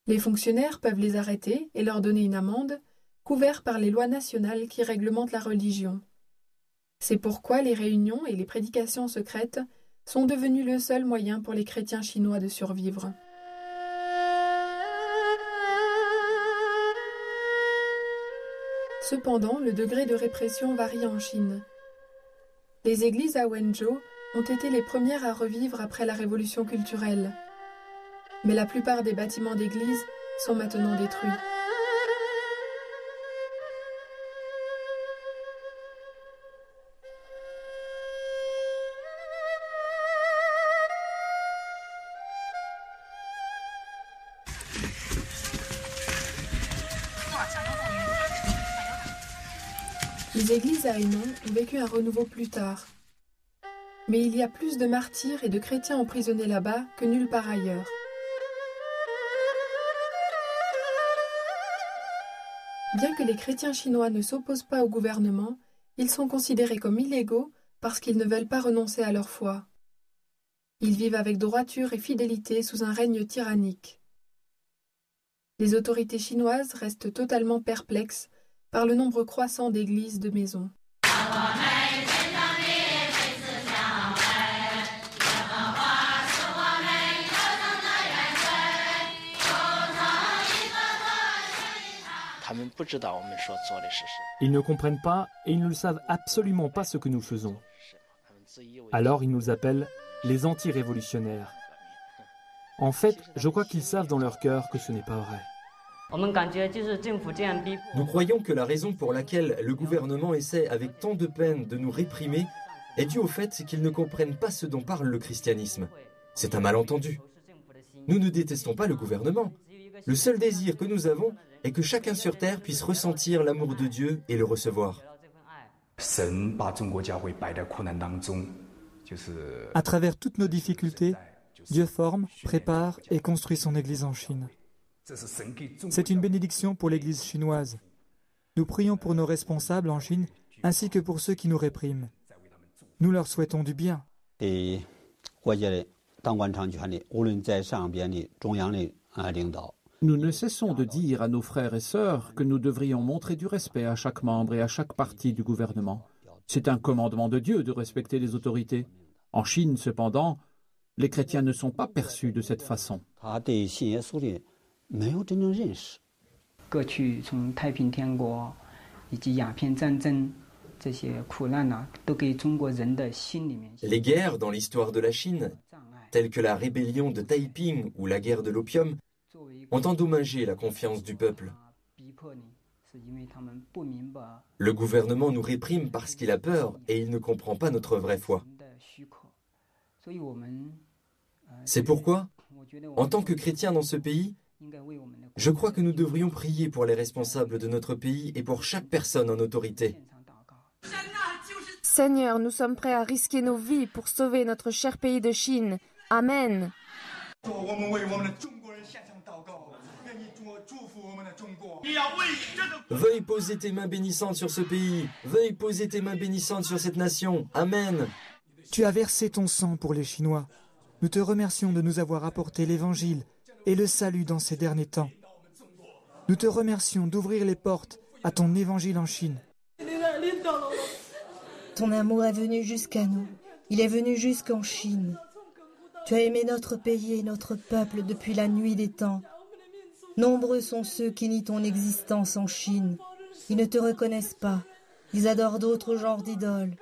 Les fonctionnaires peuvent les arrêter et leur donner une amende, couverte par les lois nationales qui réglementent la religion. C'est pourquoi les réunions et les prédications secrètes sont devenus le seul moyen pour les chrétiens chinois de survivre. Cependant, le degré de répression varie en Chine. Les églises à Wenzhou ont été les premières à revivre après la révolution culturelle. Mais la plupart des bâtiments d'églises sont maintenant détruits. Les églises à Hainan ont vécu un renouveau plus tard. Mais il y a plus de martyrs et de chrétiens emprisonnés là-bas que nulle part ailleurs. Bien que les chrétiens chinois ne s'opposent pas au gouvernement, ils sont considérés comme illégaux parce qu'ils ne veulent pas renoncer à leur foi. Ils vivent avec droiture et fidélité sous un règne tyrannique. Les autorités chinoises restent totalement perplexes par le nombre croissant d'églises de maison. Ils ne comprennent pas et ils ne savent absolument pas ce que nous faisons. Alors ils nous appellent les anti-révolutionnaires. En fait, je crois qu'ils savent dans leur cœur que ce n'est pas vrai. Nous croyons que la raison pour laquelle le gouvernement essaie avec tant de peine de nous réprimer est due au fait qu'ils ne comprennent pas ce dont parle le christianisme. C'est un malentendu. Nous ne détestons pas le gouvernement. Le seul désir que nous avons est que chacun sur terre puisse ressentir l'amour de Dieu et le recevoir. À travers toutes nos difficultés, Dieu forme, prépare et construit son Église en Chine. C'est une bénédiction pour l'Église chinoise. Nous prions pour nos responsables en Chine ainsi que pour ceux qui nous répriment. Nous leur souhaitons du bien. Nous ne cessons de dire à nos frères et sœurs que nous devrions montrer du respect à chaque membre et à chaque partie du gouvernement. C'est un commandement de Dieu de respecter les autorités. En Chine, cependant, les chrétiens ne sont pas perçus de cette façon. Les guerres dans l'histoire de la Chine, telles que la rébellion de Taiping ou la guerre de l'opium, ont endommagé la confiance du peuple. Le gouvernement nous réprime parce qu'il a peur et il ne comprend pas notre vraie foi. C'est pourquoi, en tant que chrétiens dans ce pays, je crois que nous devrions prier pour les responsables de notre pays et pour chaque personne en autorité. Seigneur, nous sommes prêts à risquer nos vies pour sauver notre cher pays de Chine. Amen. Veuille poser tes mains bénissantes sur ce pays. Veuille poser tes mains bénissantes sur cette nation. Amen. Tu as versé ton sang pour les Chinois. Nous te remercions de nous avoir apporté l'Évangile et le salut dans ces derniers temps. Nous te remercions d'ouvrir les portes à ton Évangile en Chine. Ton amour est venu jusqu'à nous. Il est venu jusqu'en Chine. Tu as aimé notre pays et notre peuple depuis la nuit des temps. Nombreux sont ceux qui nient ton existence en Chine. Ils ne te reconnaissent pas. Ils adorent d'autres genres d'idoles.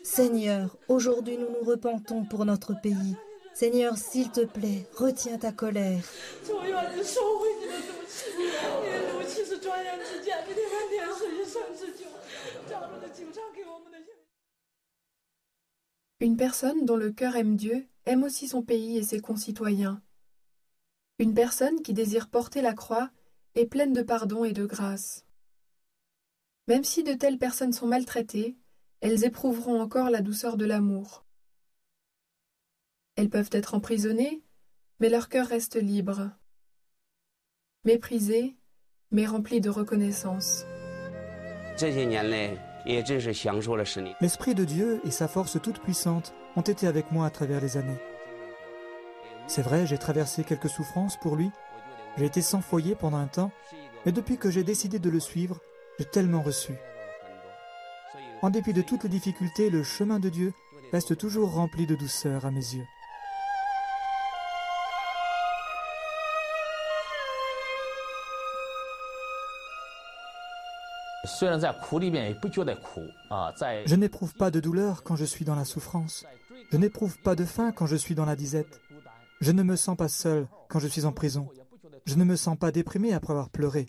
Seigneur, aujourd'hui nous nous repentons pour notre pays. Seigneur, s'il te plaît, retiens ta colère. Une personne dont le cœur aime Dieu aime aussi son pays et ses concitoyens. Une personne qui désire porter la croix est pleine de pardon et de grâce. Même si de telles personnes sont maltraitées, elles éprouveront encore la douceur de l'amour. Elles peuvent être emprisonnées, mais leur cœur reste libre. Méprisées, mais remplies de reconnaissance. L'Esprit de Dieu et sa force toute puissante ont été avec moi à travers les années. C'est vrai, j'ai traversé quelques souffrances pour lui. J'ai été sans foyer pendant un temps, mais depuis que j'ai décidé de le suivre, j'ai tellement reçu. En dépit de toutes les difficultés, le chemin de Dieu reste toujours rempli de douceur à mes yeux. Je n'éprouve pas de douleur quand je suis dans la souffrance. Je n'éprouve pas de faim quand je suis dans la disette. Je ne me sens pas seul quand je suis en prison. Je ne me sens pas déprimé après avoir pleuré.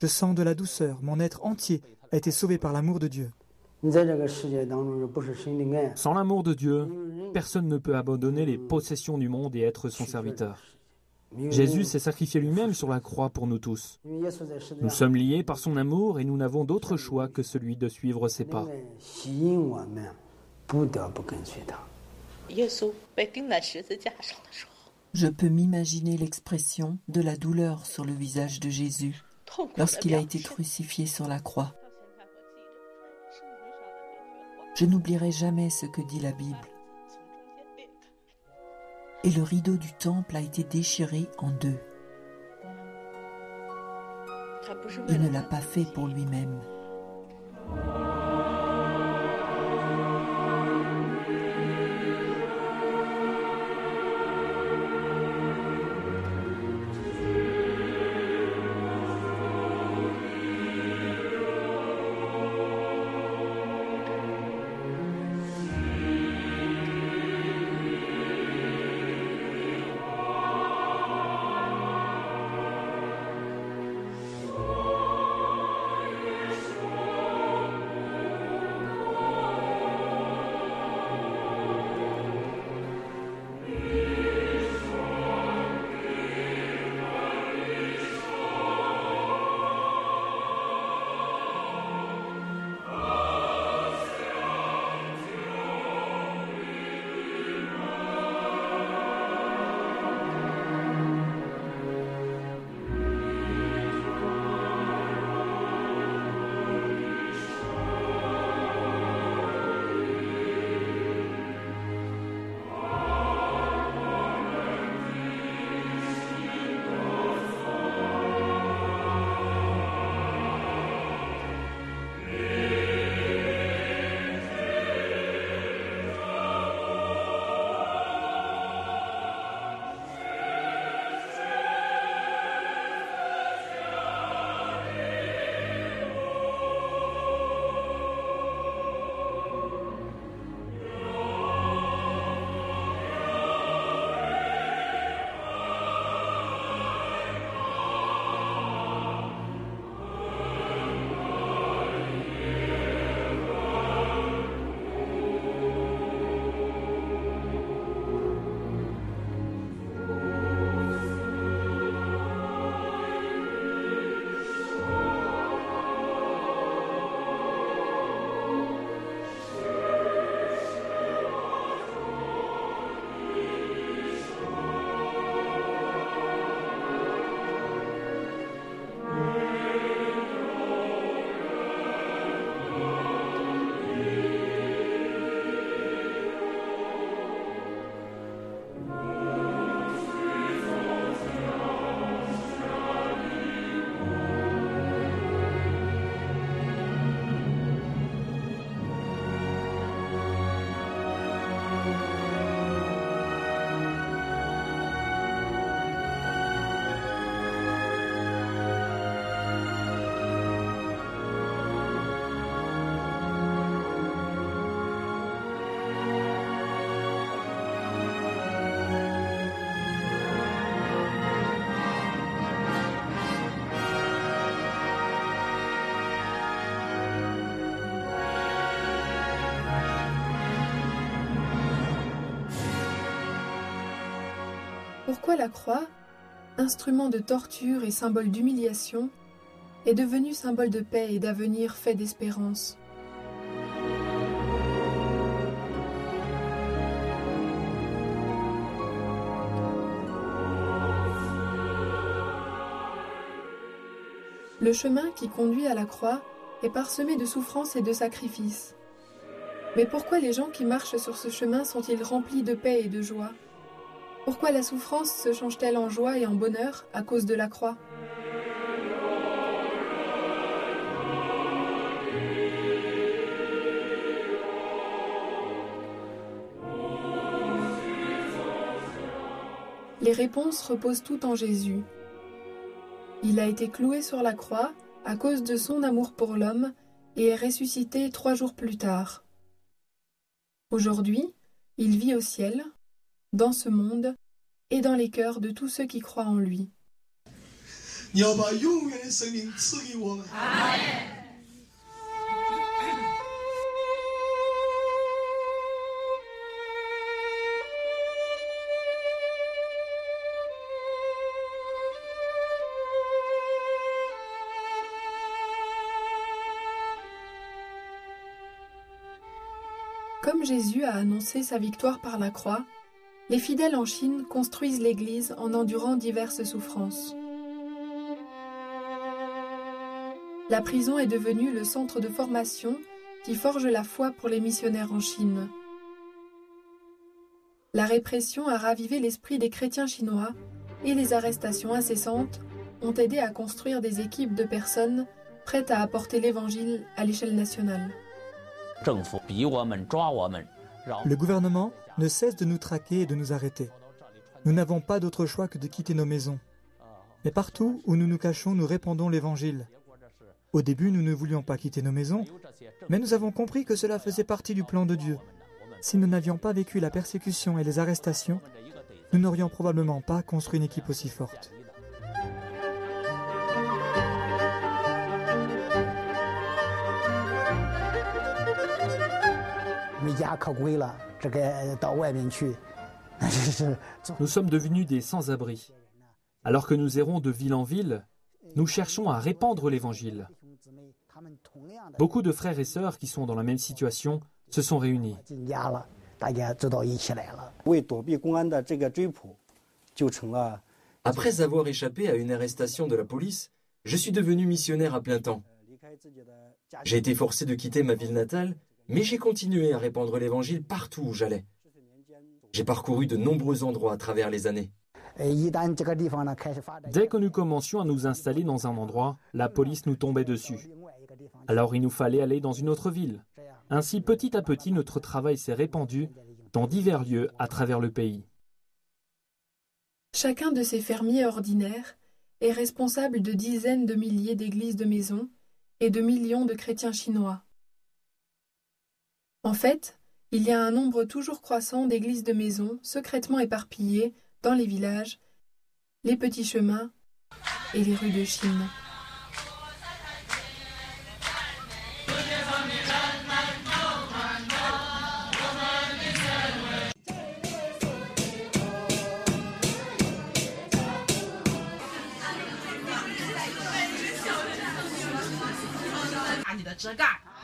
Je sens de la douceur. Mon être entier a été sauvé par l'amour de Dieu. Sans l'amour de Dieu, personne ne peut abandonner les possessions du monde et être son serviteur. Jésus s'est sacrifié lui-même sur la croix pour nous tous. Nous sommes liés par son amour et nous n'avons d'autre choix que celui de suivre ses pas. Je peux m'imaginer l'expression de la douleur sur le visage de Jésus lorsqu'il a été crucifié sur la croix. Je n'oublierai jamais ce que dit la Bible. Et le rideau du temple a été déchiré en deux. Il ne l'a pas fait pour lui-même. pourquoi la croix, instrument de torture et symbole d'humiliation, est devenue symbole de paix et d'avenir fait d'espérance. Le chemin qui conduit à la croix est parsemé de souffrances et de sacrifices. Mais pourquoi les gens qui marchent sur ce chemin sont-ils remplis de paix et de joie? Pourquoi la souffrance se change-t-elle en joie et en bonheur à cause de la croix? Les réponses reposent toutes en Jésus. Il a été cloué sur la croix à cause de son amour pour l'homme et est ressuscité 3 jours plus tard. Aujourd'hui, il vit au ciel, dans ce monde et dans les cœurs de tous ceux qui croient en lui. Comme Jésus a annoncé sa victoire par la croix, les fidèles en Chine construisent l'Église en endurant diverses souffrances. La prison est devenue le centre de formation qui forge la foi pour les missionnaires en Chine. La répression a ravivé l'esprit des chrétiens chinois et les arrestations incessantes ont aidé à construire des équipes de personnes prêtes à apporter l'Évangile à l'échelle nationale. Le gouvernement ne cesse de nous traquer et de nous arrêter. Nous n'avons pas d'autre choix que de quitter nos maisons. Mais partout où nous nous cachons, nous répandons l'Évangile. Au début, nous ne voulions pas quitter nos maisons, mais nous avons compris que cela faisait partie du plan de Dieu. Si nous n'avions pas vécu la persécution et les arrestations, nous n'aurions probablement pas construit une équipe aussi forte. Nous sommes devenus des sans-abri. Alors que nous errons de ville en ville, nous cherchons à répandre l'Évangile. Beaucoup de frères et sœurs qui sont dans la même situation se sont réunis. Après avoir échappé à une arrestation de la police, je suis devenu missionnaire à plein temps. J'ai été forcé de quitter ma ville natale, mais j'ai continué à répandre l'Évangile partout où j'allais. J'ai parcouru de nombreux endroits à travers les années. Dès que nous commencions à nous installer dans un endroit, la police nous tombait dessus. Alors il nous fallait aller dans une autre ville. Ainsi, petit à petit, notre travail s'est répandu dans divers lieux à travers le pays. Chacun de ces fermiers ordinaires est responsable de dizaines de milliers d'églises de maison et de millions de chrétiens chinois. En fait, il y a un nombre toujours croissant d'églises de maison secrètement éparpillées dans les villages, les petits chemins et les rues de Chine.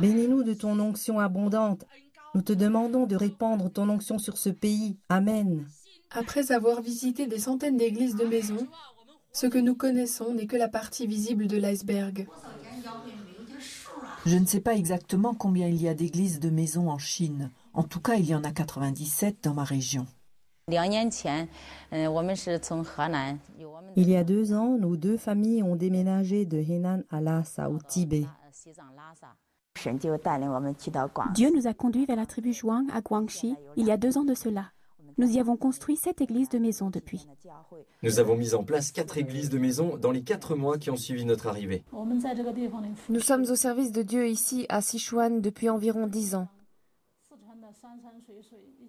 Bénis-nous de ton onction abondante. Nous te demandons de répandre ton onction sur ce pays. Amen. Après avoir visité des centaines d'églises de maison, ce que nous connaissons n'est que la partie visible de l'iceberg. Je ne sais pas exactement combien il y a d'églises de maison en Chine. En tout cas, il y en a 97 dans ma région. Il y a 2 ans, nos 2 familles ont déménagé de Henan à Lhasa, au Tibet. Dieu nous a conduits vers la tribu Zhuang à Guangxi il y a 2 ans de cela. Nous y avons construit 7 églises de maison depuis. Nous avons mis en place 4 églises de maison dans les 4 mois qui ont suivi notre arrivée. Nous sommes au service de Dieu ici à Sichuan depuis environ 10 ans.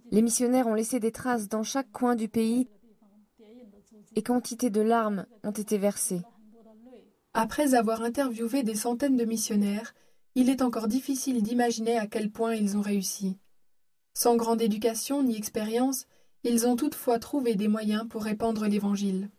Les missionnaires ont laissé des traces dans chaque coin du pays et quantité de larmes ont été versées. Après avoir interviewé des centaines de missionnaires, il est encore difficile d'imaginer à quel point ils ont réussi. Sans grande éducation ni expérience, Ils ont toutefois trouvé des moyens pour répandre l'Évangile.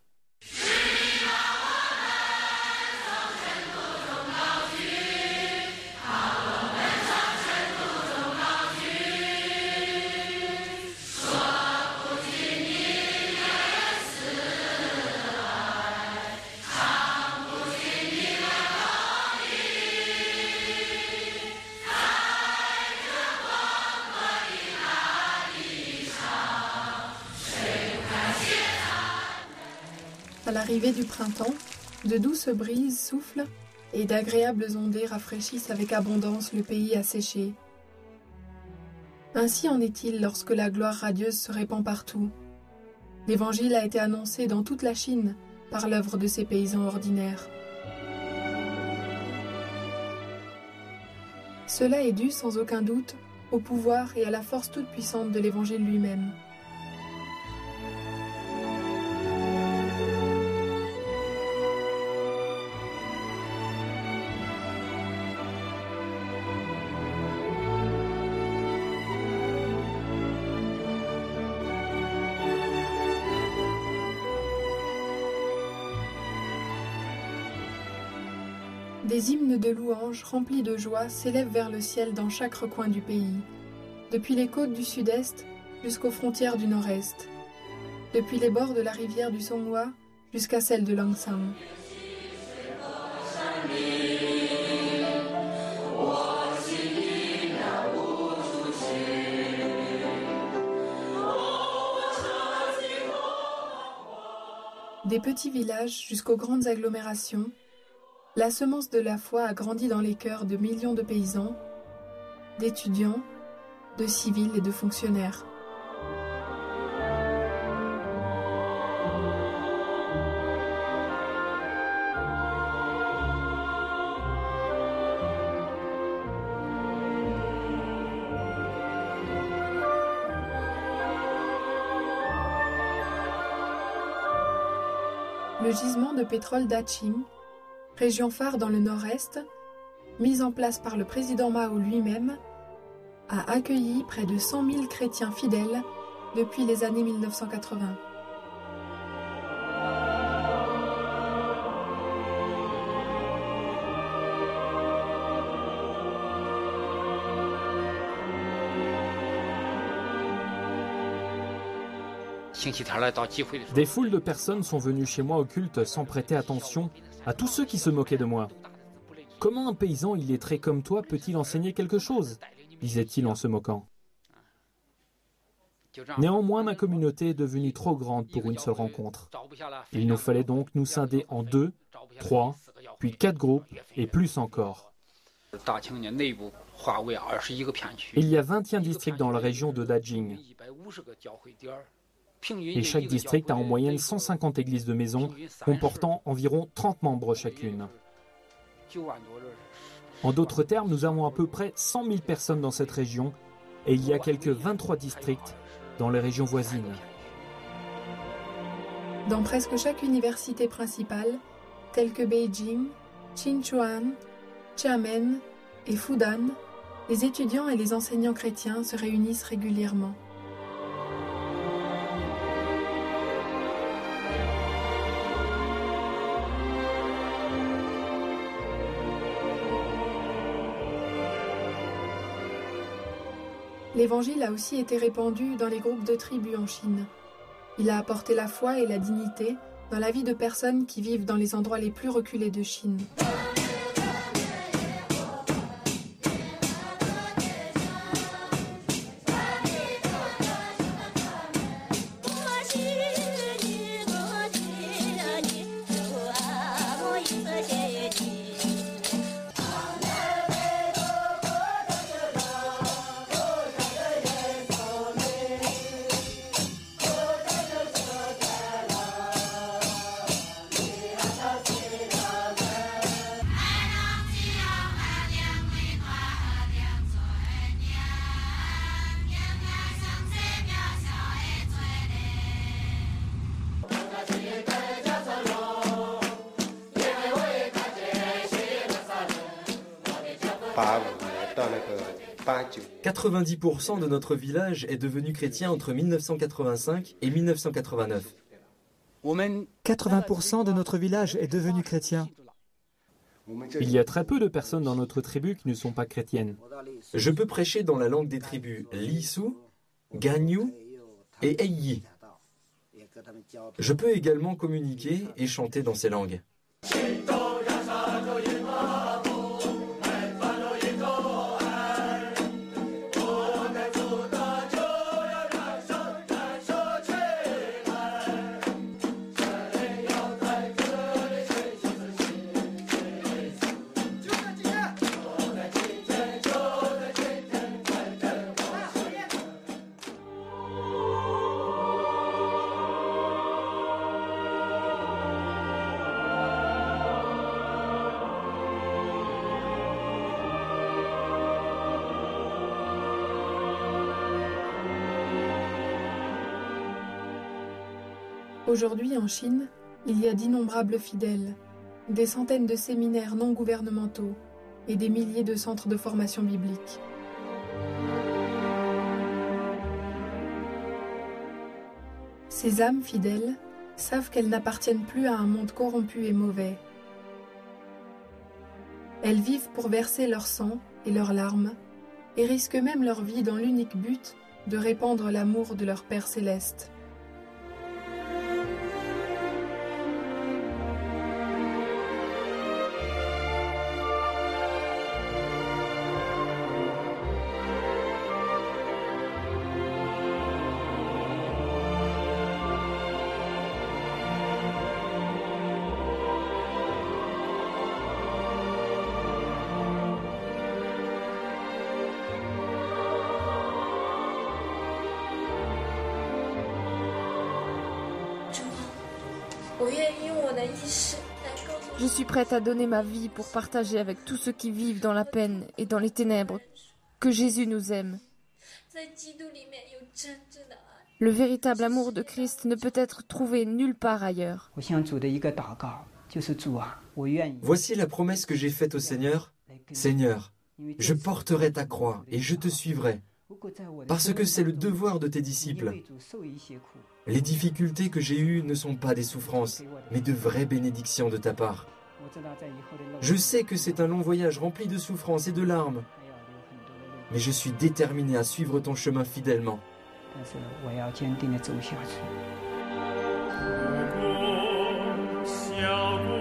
À l'arrivée du printemps, de douces brises soufflent et d'agréables ondées rafraîchissent avec abondance le pays asséché. Ainsi en est-il lorsque la gloire radieuse se répand partout. L'Évangile a été annoncé dans toute la Chine par l'œuvre de ces paysans ordinaires. Cela est dû sans aucun doute au pouvoir et à la force toute puissante de l'Évangile lui-même. Des hymnes de louanges remplis de joie s'élèvent vers le ciel dans chaque recoin du pays, depuis les côtes du sud-est jusqu'aux frontières du nord-est, depuis les bords de la rivière du Songhua jusqu'à celle de Langshan. Des petits villages jusqu'aux grandes agglomérations, la semence de la foi a grandi dans les cœurs de millions de paysans, d'étudiants, de civils et de fonctionnaires. Le gisement de pétrole d'Aching, région phare dans le nord-est, mise en place par le président Mao lui-même, a accueilli près de 100 000 chrétiens fidèles depuis les années 1980. Des foules de personnes sont venues chez moi au culte sans prêter attention à tous ceux qui se moquaient de moi. Comment un paysan illettré comme toi peut-il enseigner quelque chose ? Disait-il en se moquant. Néanmoins, ma communauté est devenue trop grande pour une seule rencontre. Il nous fallait donc nous scinder en 2, 3, puis 4 groupes et plus encore. Il y a 21 districts dans la région de Dajing. Et chaque district a en moyenne 150 églises de maison, comportant environ 30 membres chacune. En d'autres termes, nous avons à peu près 100 000 personnes dans cette région, et il y a quelques 23 districts dans les régions voisines. Dans presque chaque université principale, telles que Beijing, Qinchuan, Xiamen et Fudan, les étudiants et les enseignants chrétiens se réunissent régulièrement. L'Évangile a aussi été répandu dans les groupes de tribus en Chine. Il a apporté la foi et la dignité dans la vie de personnes qui vivent dans les endroits les plus reculés de Chine. 90% de notre village est devenu chrétien entre 1985 et 1989. 80% de notre village est devenu chrétien. Il y a très peu de personnes dans notre tribu qui ne sont pas chrétiennes. Je peux prêcher dans la langue des tribus Lisu, Ganyu et Eiyi. Je peux également communiquer et chanter dans ces langues. Aujourd'hui, en Chine, il y a d'innombrables fidèles, des centaines de séminaires non gouvernementaux et des milliers de centres de formation biblique. Ces âmes fidèles savent qu'elles n'appartiennent plus à un monde corrompu et mauvais. Elles vivent pour verser leur sang et leurs larmes et risquent même leur vie dans l'unique but de répandre l'amour de leur Père céleste. Je suis prête à donner ma vie pour partager avec tous ceux qui vivent dans la peine et dans les ténèbres que Jésus nous aime. Le véritable amour de Christ ne peut être trouvé nulle part ailleurs. Voici la promesse que j'ai faite au Seigneur. Seigneur, je porterai ta croix et je te suivrai, parce que c'est le devoir de tes disciples. Les difficultés que j'ai eues ne sont pas des souffrances, mais de vraies bénédictions de ta part. Je sais que c'est un long voyage rempli de souffrances et de larmes, mais je suis déterminé à suivre ton chemin fidèlement. Xiao